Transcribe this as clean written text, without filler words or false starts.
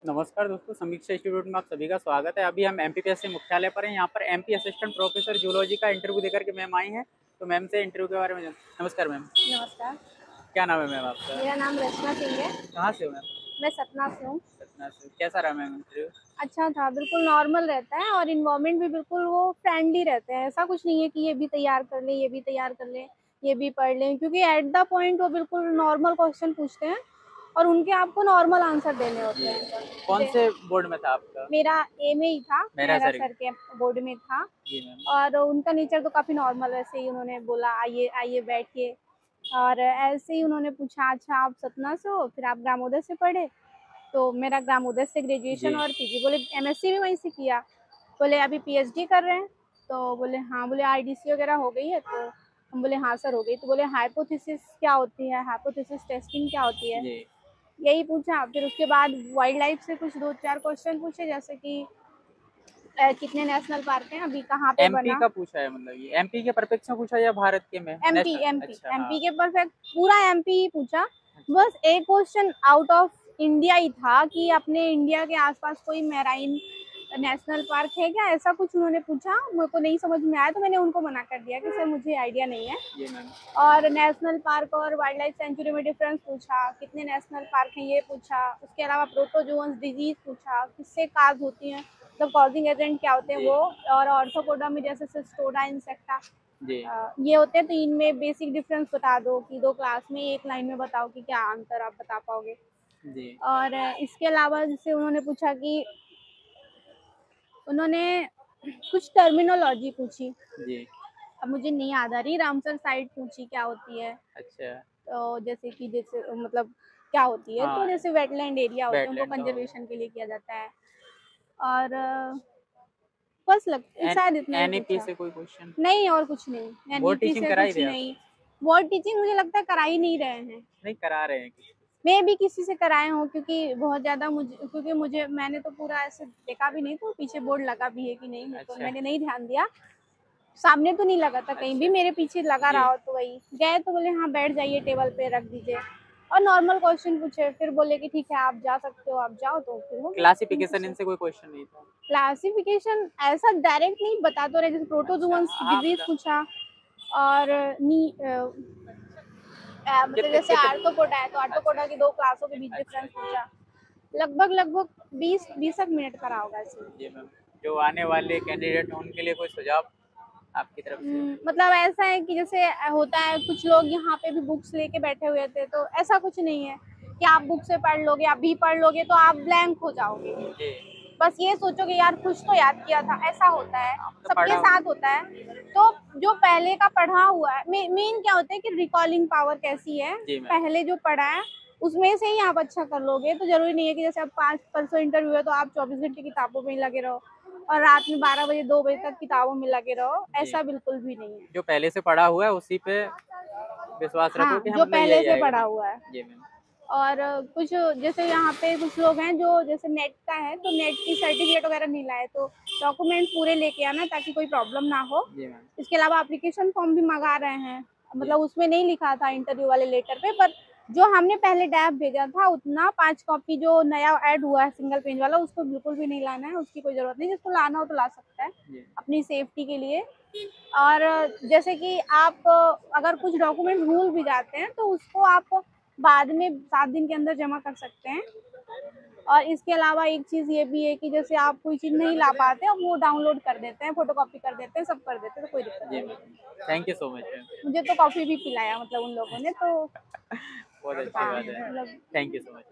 नमस्कार दोस्तों, समीक्षा इंस्टीट्यूट में आप सभी का स्वागत है। अभी हम एमपीपीएससी मुख्यालय पर हैं। यहाँ पर एमपी असिस्टेंट प्रोफेसर जूलॉजी का इंटरव्यू देकर के मैम आई हैं। तो मैम से इंटरव्यू के बारे में नमस्कार मैम। नमस्कार। क्या नाम है मैम आपका? मेरा नाम रचना सिंह है। कहाँ से हो मैम? मैं सतना से हूँ। सतना से। कैसा रहा मैम इंटरव्यू? अच्छा था, बिल्कुल नॉर्मल रहता है और इन्वायरमेंट भी बिल्कुल वो फ्रेंडली रहते हैं। ऐसा कुछ नहीं है कि ये भी तैयार कर लें, ये भी तैयार कर लें, ये भी पढ़ लें, क्योंकि एट द पॉइंट वो बिल्कुल नॉर्मल क्वेश्चन पूछते हैं और उनके आपको नॉर्मल आंसर देने होते जी। हैं। कौन से बोर्ड में था आपका? मेरा ए में ही था, मेरा मेरा सर। सर के बोर्ड में था। जी मैम। और उनका नेचर तो काफ़ी नॉर्मल, ऐसे ही उन्होंने बोला आइए आइए बैठिए, और ऐसे ही उन्होंने पूछा अच्छा आप सतना से हो, फिर आप ग्रामोदय से पढ़े? तो मेरा ग्रामोदय से ग्रेजुएशन जी और पीजी, बोले एमएससी भी वहीं से किया, बोले अभी पीएचडी कर रहे हैं? तो बोले हाँ, बोले आईडीसी वगैरह हो गई है? तो हम बोले हाँ सर हो गई। तो बोले हाइपोथेसिस क्या होती है, हाइपोथेसिस टेस्टिंग क्या होती है, जी। यही पूछा। फिर उसके बाद वाइल्ड लाइफ से कुछ 2-4 क्वेश्चन पूछे, जैसे कि कितने नेशनल पार्क हैं, अभी कहाँ पे एमपी बना। का पूछा है, मतलब ये एमपी के परपेक्ष में पूछा या भारत के में? MP national. एमपी अच्छा हाँ। एमपी के परफेक्ट पूरा एमपी ही पूछा। अच्छा। बस एक क्वेश्चन आउट ऑफ इंडिया ही था कि अपने इंडिया के आसपास कोई मैराइन नेशनल पार्क है क्या, ऐसा कुछ उन्होंने पूछा। मेरे को नहीं समझ में आया तो मैंने उनको मना कर दिया कि सर मुझे आइडिया नहीं है। जी मैम। और नेशनल पार्क और वाइल्ड लाइफ सेंचुरी में डिफरेंस पूछा, कितने नेशनल पार्क हैं ये पूछा। उसके अलावा प्रोटोजोन्स डिजीज पूछा, किससे काज होती हैं, मतलब कॉजिंग एजेंट क्या होते हैं वो। और ऑर्थोपोडा में जैसे सिस्टोडा इंसेक्टा जी ये होते हैं। तो इनमें बेसिक डिफरेंस बता दो कि 2 क्लास में एक लाइन में बताओ कि क्या अंतर आप बता पाओगे। जी और इसके अलावा जैसे उन्होंने पूछा कि उन्होंने कुछ टर्मिनोलॉजी पूछी, जी। अब मुझे नहीं याद आ रही। रामसर साइट पूछी क्या होती है, अच्छा। तो जैसे कि जैसे मतलब क्या होती है, तो हाँ, जैसे वेटलैंड एरिया होते हैं उनको वेटलैंड तो हो गया। कंजर्वेशन के लिए किया जाता है। और बस लग एन शायद इतना ही एनईपी पूछा। से कोई क्वेश्चन? नहीं और कुछ नहीं, बोर्ड एनईपी टीचिंग से कराई कुछ रहे आप? नहीं। बोर्ड टीचिंग मुझे लगता है करा ही नहीं रहे हैं। नहीं करा रहे हैं किसी मैं भी किसी से कराए हूँ, क्योंकि बहुत ज़्यादा मुझे मैंने तो पूरा ऐसे देखा भी नहीं, तो पीछे बोर्ड लगा भी है कि नहीं, से। तो अच्छा। मैंने नहीं ध्यान दिया। सामने तो नहीं लगा था कहीं भी, अच्छा। मेरे पीछे लगा जी। रहा हो तो वही गए, तो बोले हाँ बैठ जाइए, टेबल पे रख दीजिए। और नॉर्मल क्वेश्चन पूछे, फिर बोले कि ठीक है आप जा सकते हो, आप जाओ, तो फिर हो गया क्लासिफिकेशन पूछे। इनसे कोई क्वेश्चन नहीं था? क्लासिफिकेशन ऐसा डायरेक्ट नहीं बता तो रहे, जैसे अच्छा। प्रोटोजुअन्स डिजीज आपका पूछा। और मतलब कितने जैसे कितने? आर्थ्रोपोडा है तो अच्छा आर्थ्रोपोडा की अच्छा। 2 क्लासों के बीच अच्छा डिफरेंस अच्छा। पूछा। लगभग 20 मिनट का रहा होगा ऐसे। जी मैम। जो आने वाले कैंडिडेट हैं उनके लिए कोई सुझाव आपकी तरफ से? मतलब ऐसा है कि जैसे होता है कुछ लोग यहाँ पे भी बुक्स लेके बैठे हुए थे, तो ऐसा कुछ नहीं है कि आप बुक से पढ़ लोगे, अभी पढ़ लोगे तो आप ब्लैंक हो जाओगे। जी। बस ये सोचोगे यार कुछ तो याद किया था, ऐसा होता है, हाँ, मतलब सबके पढ़ा। साथ होता है। तो जो पहले का पढ़ा हुआ है, मेन क्या होता है कि रिकॉलिंग पावर कैसी है, जी मैम। पहले जो पढ़ा है उसमें से ही आप अच्छा कर लोगे। तो जरूरी नहीं है कि जैसे अब 5 परसों इंटरव्यू है तो आप 24 घंटे किताबों में ही लगे रहो और रात में 12 बजे 2 बजे तक किताबों में लगे रहो, जी। ऐसा बिल्कुल भी नहीं है। जो पहले से पढ़ा हुआ है उसी पे विश्वास रखो हाँ, कि हाँ, जो मतलब पहले यही से आएगा पढ़ा नहीं। हुआ है। जी मैम। और कुछ जैसे यहाँ पे कुछ लोग हैं जो जैसे नेट का है तो नेट की सर्टिफिकेट वगैरह नहीं लाए, तो डॉक्यूमेंट पूरे लेके आना ताकि कोई प्रॉब्लम ना हो। जी मैम। इसके अलावा एप्लीकेशन फॉर्म भी मंगा रहे हैं, जी मतलब उसमें नहीं लिखा था इंटरव्यू वाले लेटर पे, पर जो हमने पहले डैप भेजा था उतना 5 कॉपी जो नया ऐड हुआ है सिंगल पेज वाला, उसको बिल्कुल भी नहीं लाना है, उसकी कोई ज़रूरत नहीं। जिसको लाना हो तो ला सकता है जी अपनी सेफ्टी के लिए। और जैसे कि आप अगर कुछ डॉक्यूमेंट भूल भी जाते हैं तो उसको आप बाद में 7 दिन के अंदर जमा कर सकते हैं। और इसके अलावा एक चीज़ ये भी है कि जैसे आप कोई चीज़ नहीं ला पाते हैं, वो डाउनलोड कर देते हैं, फोटोकॉपी कर देते हैं, सब कर देते हैं, तो कोई दिक्कत जी नहीं है। Ma'am. Thank you so much ma'am. मुझे तो कॉफ़ी भी पिलाया मतलब उन लोगों ने, तो बहुत अच्छी हाँ, बात है। मतलब थैंक यू सो मच।